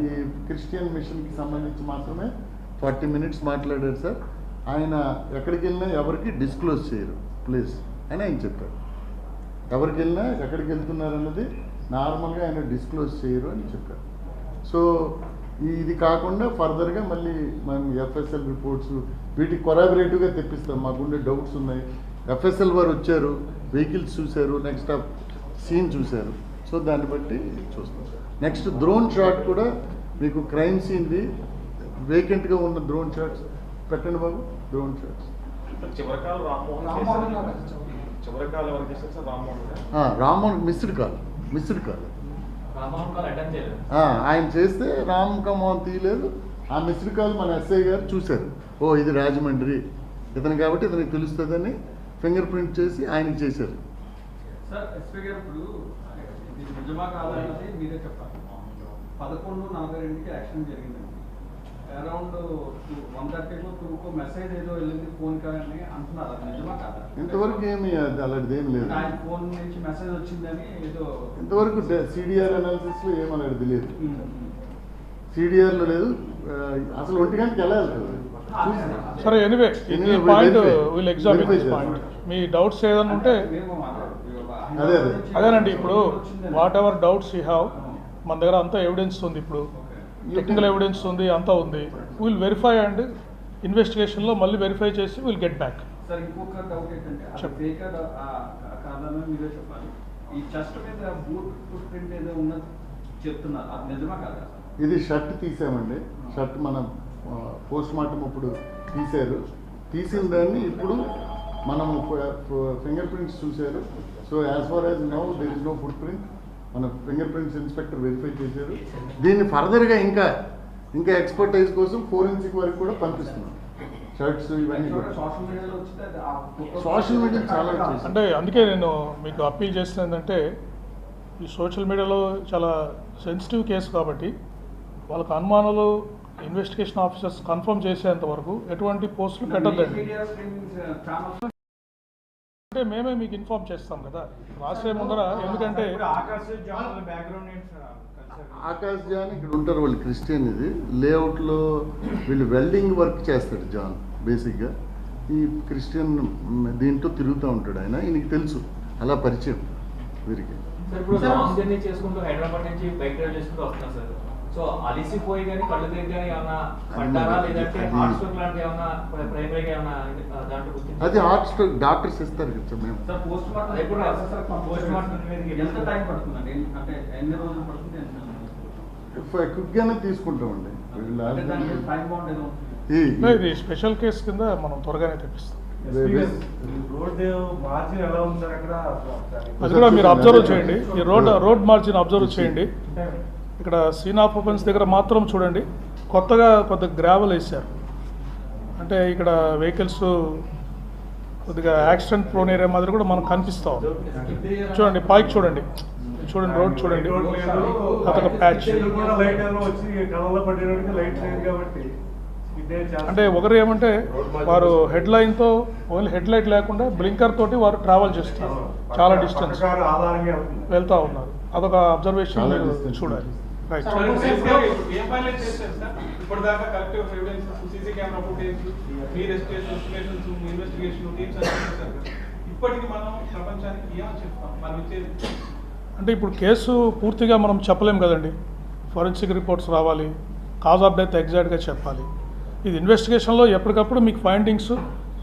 ఈ క్రిస్టియన్ మిషన్కి సంబంధించి మాత్రమే 40 minutes మాట్లాడారు సార్. ఆయన ఎక్కడికి వెళ్ళినా ఎవరికి డిస్క్లోజ్ చేయరు ప్లీజ్ అని ఆయన చెప్పారు. ఎవరికి వెళ్ళినా ఎక్కడికి వెళ్తున్నారన్నది నార్మల్గా ఆయన డిస్క్లోజ్ చేయరు అని చెప్పారు. సో ఇది కాకుండా ఫర్దర్గా మళ్ళీ మనం ఎఫ్ఎస్ఎల్ రిపోర్ట్స్ వీటికి కొరాబరేటివ్గా తెప్పిస్తాం. మాకుండే డౌట్స్ ఉన్నాయి. ఎఫ్ఎస్ఎల్ వారు వచ్చారు, వెహికల్స్ చూశారు, నెక్స్ట్ ఆ సీన్ చూశారు. సో దాన్ని బట్టి చూస్తాం. నెక్స్ట్ డ్రోన్ షాట్ కూడా మీకు క్రైమ్ సీన్ది వేకెంట్గా ఉన్న డ్రోన్ షాట్స్ పెట్టండి బాబు. డ్రోన్ షాట్స్ చివరికాల రామ్మోహన్ మిస్డ్ కాల్ ఆయన చేస్తే రామోహన్ తీయలేదు. ఆ మిస్డ్ కాల్ మన ఎస్ఐ గారు చూశారు, ఓ ఇది రాజమండ్రి ఇతను కాబట్టి ఇతనికి తెలుస్తుందని ఫింగర్ ప్రింట్ చేసి ఆయనకి చేశారు. సార్ ఎస్పీ గారు ఇప్పుడు ఇది నిజమా కాదన్నది మీరే చెప్పాలి. 11:42కి యాక్షన్ జరిగిందండి. అరౌండ్ 1:30కో 2కో మెసేజ్ ఏదో వెళ్ళింది ఫోన్ కానీ అంటున్నారు, అది నిజమా కాదా? ఇంతవరకు ఏమి అలాంటిది ఏం లేదు. ఆయన ఫోన్ నుంచి మెసేజ్ వచ్చిందని ఏదో ఇంతవరకు సిడిఆర్ అనాలిసిస్లో ఏమన్నాడు తెలియదు. సిడిఆర్లో లేదు అసలు. 1 గంటకి ఎలా వెళ్తుంది? సరే ఎనీవే ఈ point we'll examine this point. మీ డౌట్స్ ఏదైనా ఉంటే అదేనండి. ఇప్పుడు whatever doubts you have, మన దగ్గర అంతా ఎవిడెన్స్ ఉంది, ఇప్పుడు టెక్నికల్ ఎవిడెన్స్ ఉంది, అంతా ఉంది. విల్ వెరిఫై అండ్ ఇన్వెస్టిగేషన్లో మళ్ళీ వెరిఫై చేసి విల్ గెట్ బ్యాక్. సార్ ఇంకొక డౌట్ ఏంటంటే కారణమే మీరే చెప్పాలి. ఈ చెస్ట్ మీద బూట్ ఫుట్ ప్రింట్ ఏదో ఉన్నది చెప్తున్నారు, అది నిజమా కాదా? ఇది షర్ట్ తీసామండి. షర్ట్ మనం పోస్ట్ మార్టం అప్పుడు తీశారు. తీసిన దాన్ని ఇప్పుడు మనం ఫింగర్ ప్రింట్స్ చూశారు. So as far as now there is no foot print. మన ఫింగర్ ప్రింట్స్ ఇన్స్పెక్టర్ వెరిఫై చేశారు. దీన్ని ఫర్దర్గా ఇంకా ఎక్స్పర్టైజ్ కోసం ఫోరెన్సిక్ వరకు కూడా పంపిస్తున్నాం. షర్ట్స్ ఇవన్నీ కూడా సోషల్ మీడియా చాలా అంటే అందుకే నేను మీకు అప్పీల్ చేస్తున్నది ఏంటంటే ఈ సోషల్ మీడియాలో చాలా సెన్సిటివ్ కేసు కాబట్టి వాళ్ళకి అనుమానాలు ఇన్వెస్టిగేషన్ ఆఫీసర్స్ కన్ఫర్మ్ చేసేంత వరకు ఎటువంటి పోస్టులు పెట్టద్దండి. అంటే మేమే మీకు ఇన్ఫార్మ్ చేస్తాం కదా రాసే ముందర. ఎందుకంటే ఆకాష్ జాన్ ఇక్కడ ఉంటారు, వాళ్ళు క్రిస్టియన్. ఇది లేఅవుట్లో వీళ్ళు వెల్డింగ్ వర్క్ చేస్తాడు జాన్. బేసిక్గా ఈ క్రిస్టియన్ దీంట్లో తిరుగుతూ ఉంటాడు ఆయన. ఈయనకి తెలుసు, అలా పరిచయం వీరికి. చేసుకుంటూ హైదరాబాద్ నుంచి బైక్ డ్రైవ్ చేసుకుంటూ వస్తున్నా సార్. సో అలిసిపోయి కానీ కళ్ళు తిరిగి కానీ ఏమన్నా పడ్డారా, లేదంటే హార్ట్ స్ట్రోక్ లాంటి ఏమన్నా ప్రైమరీగా ఏమన్నా దాంట్లో గుర్తించారా? అది హార్ట్ స్ట్రోక్ డాక్టర్స్ ఇస్తారు కదా మేము. సార్ పోస్ట్ మార్టం ఎప్పుడు పోస్ట్ మార్టం ఎంత టైం పడుతుందండి? అంటే ఎన్ని రోజులు పడుతుంది? క్విక్గానే తీసుకుంటామండి. టైం బాగుంది ఏదో ఇది స్పెషల్ కేసు కింద మనం త్వరగానే తెప్పిస్తాం. అది కూడా మీరు అబ్జర్వ్ చేయండి. ఈ రోడ్ మార్జిన్ అబ్జర్వ్ చేయండి. ఇక్కడ సీన్ ఆఫ్ ఓపెన్స్ దగ్గర మాత్రం చూడండి, కొత్తగా కొద్దిగా గ్రావెల్ వేశారు. అంటే ఇక్కడ వెహికల్స్ కొద్దిగా యాక్సిడెంట్ ప్రోన్ ఏరియా మాదిరి కూడా మనకు కనిపిస్తాం. చూడండి పైకి చూడండి, చూడండి రోడ్ చూడండి, అదొక ప్యాచ్. లైట్ వచ్చి కళ్ళలో పడేవాడికి లైట్ లేదు కాబట్టి అంటే ఒకరు ఏమంటే వారు హెడ్ లైన్తో ఓన్లీ హెడ్ లైట్ లేకుండా బ్లింకర్ తోటి వారు ట్రావెల్ చేస్తున్నారు, చాలా డిస్టెన్స్ ఆధారంగా అవుతుంది. వెళ్తూ ఉన్నారు. అదొక అబ్జర్వేషన్ చాలా మీరు distance చూడాలి. రైట్. ఏం వైలేట్ చేశారు సార్? ఇప్పటిదాకా collective evidence, CC camera footage, మీ ఇన్వెస్టిగేషన్స్, ఇన్వెస్టిగేషన్ టీమ్స్ అన్ని చేశారు. ఇప్పటికి మనం ప్రపంచానికి ఏమని చెప్తాం? మనం ఇచ్చేది అంటే ఇప్పుడు కేసు పూర్తిగా మనం చెప్పలేం కదండి. ఫోరెన్సిక్ రిపోర్ట్స్ రావాలి, కాజ్ ఆఫ్ డెత్ ఎగ్జాక్ట్గా చెప్పాలి. ఇది ఇన్వెస్టిగేషన్లో ఎప్పటికప్పుడు మీకు ఫైండింగ్స్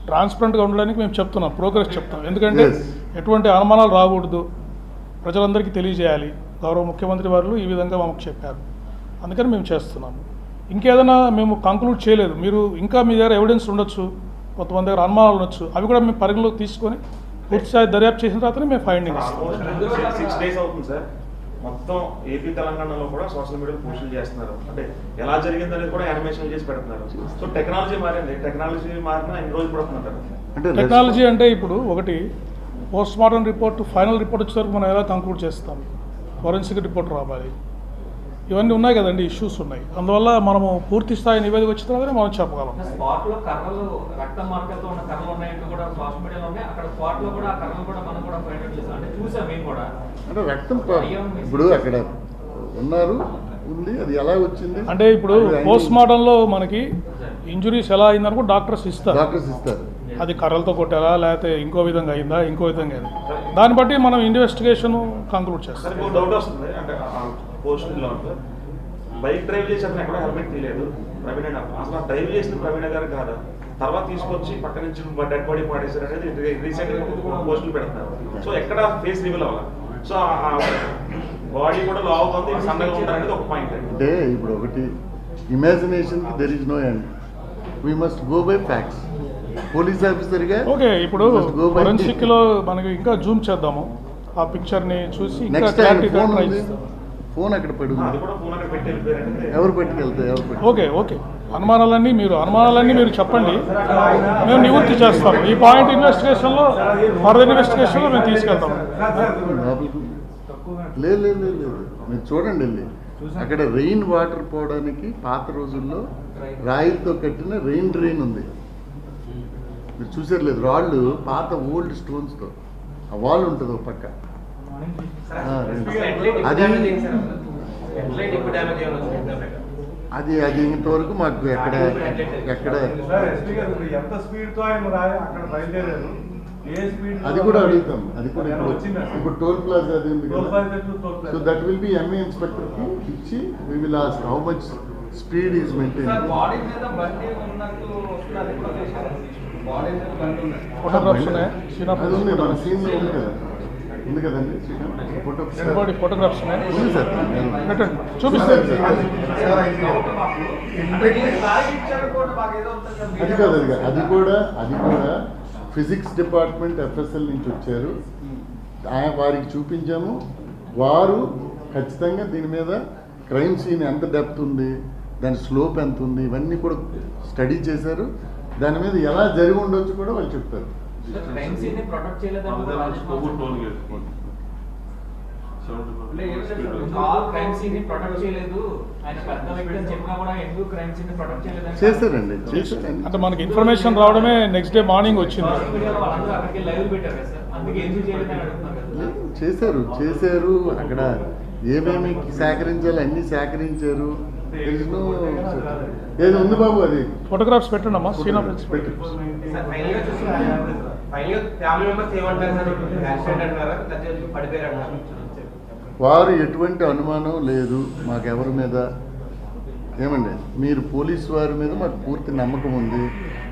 ట్రాన్స్పరెంట్గా ఉండడానికి మేము చెప్తున్నాం, ప్రోగ్రెస్ చెప్తాం. ఎందుకంటే Yes. ఎటువంటి అనుమానాలు రాకూడదు, ప్రజలందరికీ తెలియజేయాలి. గౌరవ ముఖ్యమంత్రి వారు ఈ విధంగా మాకు చెప్పారు, అందుకని మేము చేస్తున్నాము. ఇంకేదైనా మేము కంక్లూడ్ చేయలేదు. మీరు ఇంకా మీ దగ్గర ఎవిడెన్స్ ఉండొచ్చు, కొంతమంది దగ్గర అనుమానాలు ఉండొచ్చు, అవి కూడా మేము పరిగణలోకి తీసుకొని పూర్తిస్థాయి దర్యాప్తు చేసిన తర్వాతనే మేము ఫైండింగ్ ఇస్తాం. 6 days అవుతుంది సార్. మొత్తం ఏపీ తెలంగాణలో కూడా సోషల్ మీడియాలో పోస్టులు చేస్తున్నారు. అంటే ఎలా జరిగింది అనేది కూడా యానిమేషన్ చేసి పెడుతున్నారు. సో టెక్నాలజీ మారింది, టెక్నాలజీ మారినా ఎన్ని రోజులు పడుతున్నారు? అంటే టెక్నాలజీ అంటే ఇప్పుడు ఒకటి post mortem report, final report వచ్చేసరికి మనం ఎలా కంక్లూడ్ చేస్తాం, ఫోరెన్సిక్ రిపోర్ట్ రావాలి, ఇవన్నీ ఉన్నాయి కదండి, ఇష్యూస్ ఉన్నాయి. అందువల్ల మనము పూర్తి స్థాయి నివేదిక వచ్చిన తర్వాతనే మనం చెప్పగలం. స్పాట్ లో కర్రలు, రక్త మార్కలతో ఉన్న కర్రలు ఉన్నాయంటూ కూడా సోషల్ మీడియాలో ఉన్నాయి. అక్కడ స్పాట్ లో కూడా ఆ కర్రలు కూడా మనం కూడా ఫైండ్ అవుట్ చేసాం, అంటే చూసాం మేము కూడా. అంటే రక్తం ఇప్పుడు అక్కడ ఉన్నారు, ఉంది, అది ఎలా వచ్చింది అంటే ఇప్పుడు పోస్ట్ మార్టంలో మనకి ఇంజురీస్ ఎలా అయిందని కూడా డాక్టర్స్ ఇస్తారు. డాక్టర్స్ ఇస్తారు. అది కర్రలతో కొట్టారా లేకపోతే ఇంకో విధంగా అయిందా, ఇంకో విధంగా అయింది, దాన్ని బట్టి మనం ఇన్వెస్టిగేషన్ కంక్లూడ్ చేస్తాం. సార్ ఇంకో డౌట్ వస్తుంది. అంటే పోస్టుల్లో బైక్ డ్రైవ్ చేసి అతను ఎక్కడ హెల్మెట్ తీయలేదు ప్రవీణ గారు. అసలు డ్రైవ్ చేసిన ప్రవీణ గారు కాదా, తర్వాత తీసుకొచ్చి పక్క నుంచి డెడ్ బాడీ పాడేశారు అనేది రీసెంట్ పోస్టులు పెడుతున్నారు. సో ఎక్కడ ఫేస్ రివీల్ అవ్వాలి. సో బాడీ కూడా లావుగా ఉంది, సన్నగా ఉంటారు అనేది ఒక పాయింట్. అంటే ఇప్పుడు ఒకటి ఇమాజినేషన్కి there is no end, we must go by facts. Police ఆఫీసర్గా ఓకే, ఇప్పుడు ఫోరెన్సిక్లో మనకి ఇంకా జూమ్ చేద్దాము, ఆ పిక్చర్ని చూసి ఇంకా నెక్స్ట్ టైం క్లారిటీగా ఫోన్ ట్రై ఉంది, చేస్తాం. ఫోన్ అక్కడ పడి అది ఉంది, కూడా ఫోన్ అక్కడ పెట్టి వెళ్ళిపోయారంటే ఎవరు పెట్టుకెళ్తారు, ఎవరు పెట్టు ఓకే ఓకే, అనుమానాలన్నీ మీరు చెప్పండి, మేము నివృత్తి చేస్తాము. ఈ పాయింట్ ఇన్వెస్టిగేషన్లో, ఫర్దర్ ఇన్వెస్టిగేషన్లో మేము తీసుకెళ్తాము. లోపలికి లేదు లేదు లేదు లేదు, మీరు చూడండి వెళ్ళి అక్కడ రెయిన్ వాటర్ పోవడానికి పాత రోజుల్లో రాయిలతో కట్టిన రెయిన్ డ్రైన్ ఉంది, మీరు చూసారు లేదు, రాళ్ళు పాత ఓల్డ్ స్టోన్స్తో ఆ వాల్ ఉంటుంది ఒక పక్క. అది అది ఇంతవరకు మాకు ఎక్కడ సార్ ఎస్పీ గారు ఇప్పుడు ఎంత స్పీడ్ తో ఆయన అక్కడ బయలుదేరారు, ఏ స్పీడ్ అది కూడా అడుగుతాం. అది కూడా ఆయన వచ్చిందా? ఇప్పుడు టోల్ ప్లాజా అది ఉంది టోల్ కదా, plaza to toll plaza. So that will be MA ఇన్స్పెక్టర్కి ఇచ్చి we will ask how much speed is maintain. Body మీద బండి ఉన్నట్టు వస్తున్నది కూడా చేశారు. బాడీ మీద బండి ఉన్నట్టు ఫోటోగ్రాఫ్స్ ఉన్నాయి, అది ఉంది మన సీన్లో ఉంది కదా, ఉంది కదండి ఫోటో ఫోటోగ్రాఫ్స్ ఉన్నాయి, ఉంది సార్, పెట్టండి చూపిస్తాను. అది కాదు అది కూడా ఫిజిక్స్ డిపార్ట్మెంట్ ఎఫ్ఎస్ఎల్ నుంచి వచ్చారు, వారికి చూపించాము. వారు ఖచ్చితంగా దీని మీద క్రైమ్ సీన్ ఎంత డెప్త్ ఉంది, దాని స్లోప్ ఎంత ఉంది, ఇవన్నీ కూడా స్టడీ చేశారు. దాని మీద ఎలా జరిగి ఉండొచ్చు కూడా వాళ్ళు చెప్తారు. క్రైమ్ సీన్ ని ప్రొటెక్ట్ చేయలేదని క్రైమ్ సీన్ ని ప్రొటెక్ట్ చేయలేదు, ఆయన పెద్ద వ్యక్తి అని చెప్పినా కూడా ఎందుకు క్రైమ్ సీన్ ని ప్రొటెక్ట్ చేయలేదని చేశారండి, చేశారండి. అంటే మనకి ఇన్ఫర్మేషన్ రావడమే నెక్స్ట్ డే మార్నింగ్ వచ్చింది. సోషల్ మీడియాలో వాళ్ళందరూ అక్కడికి లైవ్ పెట్టారు కదా సార్, అందుకే ఎందుకు చేయలేదని అడుగుతున్నారు కదా. చేశారు అక్కడ ఏమేమి సేకరించాలి అన్ని సేకరించారు. ఏది ఉంది బాబు అది ఫోటోగ్రాఫ్స్ పెట్టండి అమ్మా, సీన్ ఆఫ్ పెట్టు. వారు ఎటువంటి అనుమానం లేదు మాకెవరి మీద. ఏమండి మీరు పోలీసు వారి మీద మాకు పూర్తి నమ్మకం ఉంది.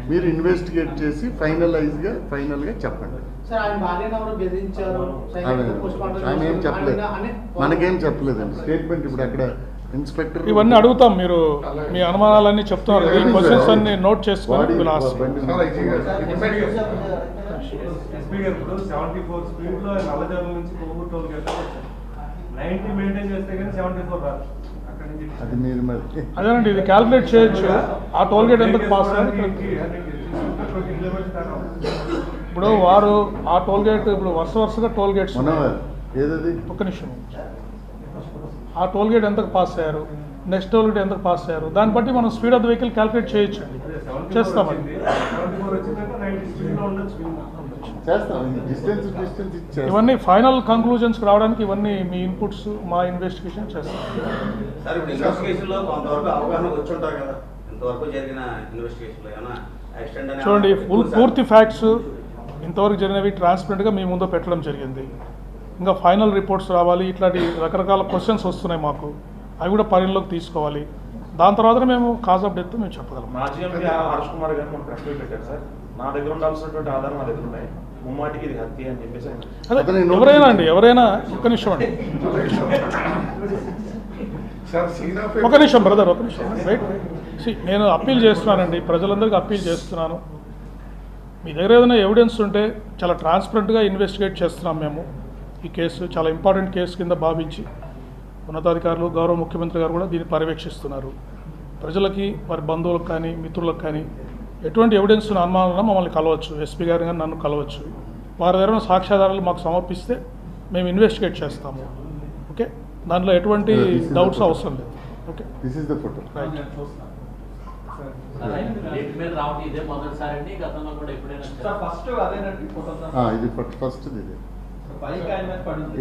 మీరు ఇన్వెస్టిగేట్ చేసి ఫైనల్గా చెప్పండి. ఆమె ఏం చెప్పలేదు, మనకేం చెప్పలేదండి. స్టేట్మెంట్ ఇప్పుడు అక్కడ ఇన్స్పెక్టర్ ఇవన్నీ అడుగుతాం, మీరు మీ అనుమానాలన్నీ చెప్తున్నారు, ఈ క్వశ్చన్స్ అన్ని నోట్ చేసుకొని ఎస్పీ గారు ఇప్పుడు 74 స్పీడ్ లో నల్లజర్ల నుంచి కొవ్వూరు టోల్ గేట్ 90 మెయింటైన్ చేస్తే కానీ 74 రాదు. అక్కడ నుంచి అది మీరు మరి అదేనండి, ఇది క్యాల్కులేట్ చేయొచ్చు. ఆ టోల్ గేట్ ఎందుకు పాస్ 20 కిలోమీటర్స్ ఇప్పుడు వారు ఆ టోల్ గేట్ ఇప్పుడు వరుసగా టోల్ గేట్స్ మనోహర్ ఏదది ఒక్క నిమిషం. ఆ టోల్ గేట్ ఎంతకు పాస్ అయ్యారు, నెక్స్ట్ టోల్ గేట్ ఎంతకు పాస్ అయ్యారు, దాన్ని బట్టి మనం speed of the vehicle calculate చేయొచ్చండి. చేస్తామండి. 74 వచ్చిందంటే 90 స్పీడ్లో ఉండొచ్చు. చేస్తాం. డిస్టెన్స్ ఇచ్చేస్తాం. ఇవన్నీ ఫైనల్ కంక్లూజన్స్కి రావడానికి ఇవన్నీ మీ ఇన్పుట్స్, మా ఇన్వెస్టిగేషన్ చేస్తాం. సార్ ఇప్పుడు ఇన్వెస్టిగేషన్లో కొంతవరకు అవగాహన వచ్చి ఉంటారు కదా, ఇంతవరకు జరిగిన ఇన్వెస్టిగేషన్లో ఏమైనా ఎక్స్టెండ్ అనే చూడండి, పూర్తి ఫ్యాక్ట్స్ ఇంతవరకు జరిగినవి ట్రాన్స్పరెంట్గా మీ ముందు పెట్టడం జరిగింది. ఇంకా ఫైనల్ రిపోర్ట్స్ రావాలి. ఇట్లాంటి రకరకాల క్వశ్చన్స్ వస్తున్నాయి మాకు, అవి కూడా పరిగణలోకి తీసుకోవాలి. దాని తర్వాత మేము కాజ్ ఆఫ్ డెత్ మేము చెప్పగలం. మాజీ ఎంపీ హర్ష్ కుమార్ గారు మన ప్రెస్ మీట్ పెట్టారు సార్. నా దగ్గర ఉండాల్సినటువంటి ఆధారం నా దగ్గర ఉన్నాయి, ముమ్మాటికి ఇది హత్య అని చెప్పేసి ఆయన. అదే ఎవరైనా అండి, ఎవరైనా ఒక్క నిమిషం అండి, ఒక నిమిషం బ్రదర్, ఒక నిమిషం వెయిట్. నేను అప్పీల్ చేస్తున్నానండి, ప్రజలందరికీ అప్పీల్ చేస్తున్నాను. మీ దగ్గర ఏదైనా ఎవిడెన్స్ ఉంటే చాలా ట్రాన్స్పరెంట్గా ఇన్వెస్టిగేట్ చేస్తున్నాం మేము. ఈ కేసు చాలా ఇంపార్టెంట్ కేసు కింద భావించి ఉన్నతాధికారులు, గౌరవ ముఖ్యమంత్రి గారు కూడా దీన్ని పర్యవేక్షిస్తున్నారు. ప్రజలకి, వారి బంధువులకు కానీ మిత్రులకు కానీ ఎటువంటి ఎవిడెన్స్ అనుమానాలను మమ్మల్ని కలవచ్చు, ఎస్పీ గారు కానీ నన్ను కలవచ్చు. వారి దగ్గర సాక్ష్యాధారాలు మాకు సమర్పిస్తే మేము ఇన్వెస్టిగేట్ చేస్తాము. ఓకే, దాంట్లో ఎటువంటి డౌట్స్ అవసరం లేదు. Okay, this is the photo. Right. మీద రావడం ఇదే మొదటిసారి అండి, గతంలో కూడా ఎప్పుడైనా సార్ ఫస్ట్ అదేనండి ఫోటో సార్. ఇది ఫస్ట్ ఇది బైక్ ఆయన మీద పడింది.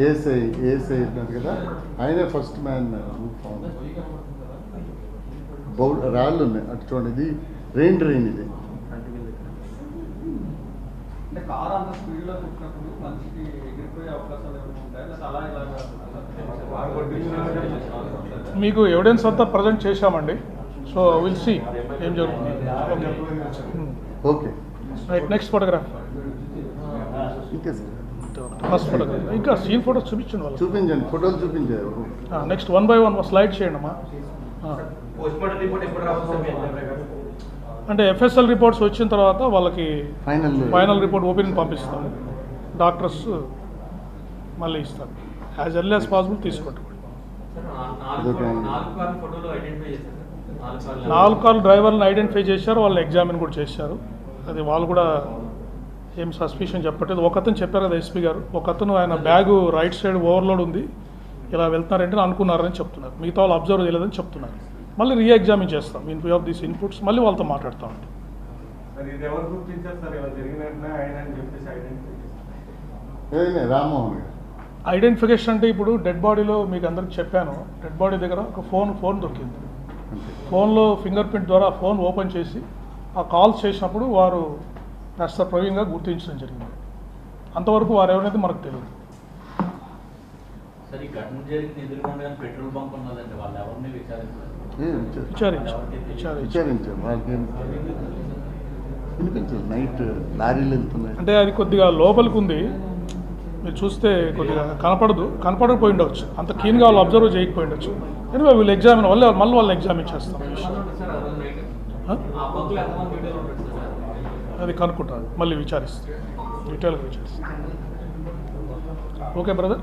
ఏసై ఉన్నారు కదా, ఆయనే ఫస్ట్ మ్యాన్. రాళ్ళు ఉన్నాయి అటు చూడండి. ఇది డ్రైన్ ఇది. అంటే కార్ అంత స్పీడ్ లో కొట్టినప్పుడు మనిషికి ఎగిరిపోయే అవకాశాలు ఏమైనా ఉంటాయి, లేదా అలా ఇలాగా మీకు ఎవిడెన్స్ అంతా ప్రజెంట్ చేశామండి. సో విల్ సీ ఏం జరుగుతుంది. Okay, right. నెక్స్ట్ ఫోటోగ్రాఫ్, ఇంకే సార్ ఫస్ట్ ఫోటోగ్రాఫ్. ఇంకా సీన్ ఫోటోస్ చూపించండి వాళ్ళు. చూపించండి, ఫోటోలు చూపించారు. నెక్స్ట్ 1 by 1 స్లైడ్ చేయండి అమ్మా. పోస్ట్ మార్టం రిపోర్ట్ ఎప్పుడు రావచ్చు సార్ మీ అభిప్రాయం ప్రకారం? అంటే ఎఫ్ఎస్ఎల్ రిపోర్ట్స్ వచ్చిన తర్వాత వాళ్ళకి ఫైనల్ రిపోర్ట్ ఒపీనియన్ పంపిస్తాం. డాక్టర్స్ మళ్ళీ ఇస్తారు. యాజ్ ఎర్లీ యాజ్ పాసిబుల్ తీసుకుంటాం. సార్, నాలుగు కార్ల ఫోటోలు ఐడెంటిఫై చేశారు. 4 కార్ల డ్రైవర్లను ఐడెంటిఫై చేశారు, వాళ్ళు ఎగ్జామిన్ కూడా చేశారు. అది వాళ్ళు కూడా ఏం సస్పిషన్ చెప్పట్లేదు. ఒకతను చెప్పారు కదా ఎస్పీ గారు, ఒకతను ఆయన బ్యాగు రైట్ సైడ్ ఓవర్లోడ్ ఉంది, ఇలా వెళ్తున్నారంటే అనుకున్నారని చెప్తున్నారు. మిగతా వాళ్ళు అబ్జర్వ్ చేయలేదని చెప్తున్నారు. మళ్ళీ రీఎగ్జామిన్ చేస్తాం in view of these inputs, మళ్ళీ వాళ్ళతో మాట్లాడుతూ ఉంటాం. మరి ఇది ఎవరు గుర్తించారు సార్, ఇలా జరిగిన వెంటనే ఆయన అని చెప్పేసి ఐడెంటిఫై చేస్తారు? రామ్మోహన్ గారు. ఐడెంటిఫికేషన్ అంటే ఇప్పుడు డెడ్ బాడీలో మీకు అందరికి చెప్పాను, డెడ్ బాడీ దగ్గర ఒక ఫోన్ దొరికింది. ఫోన్లో ఫింగర్ ప్రింట్ ద్వారా ఫోన్ ఓపెన్ చేసి ఆ కాల్స్ చేసినప్పుడు వారు కాస్త ప్రవీణ్గా గుర్తించడం జరిగింది. అంతవరకు వారు ఎవరైతే మనకు తెలియదు. సార్, ఈ ఘటన జరిగిన ఎదురుకుండా పెట్రోల్ బంక్ ఉన్నదండి, వాళ్ళు ఎవరిని విచారించారు. వాళ్ళకి వినిపించదు. నైట్ లారీలు వెళ్తున్నాయి అంటే అది కొద్దిగా లోపలికి ఉంది, మీరు చూస్తే కొద్దిగా కనపడకపోయి ఉండవచ్చు, అంత క్లీన్గా వాళ్ళు అబ్జర్వ్ చేయకపోయి ఉండొచ్చు. కానీ వీళ్ళు ఎగ్జామిన్ మళ్ళీ వాళ్ళు ఎగ్జామిన్ చేస్తాం. అది కనుక్కుంటారు, మళ్ళీ విచారిస్తాం, డీటెయిల్గా విచారిస్తాం. Okay brother.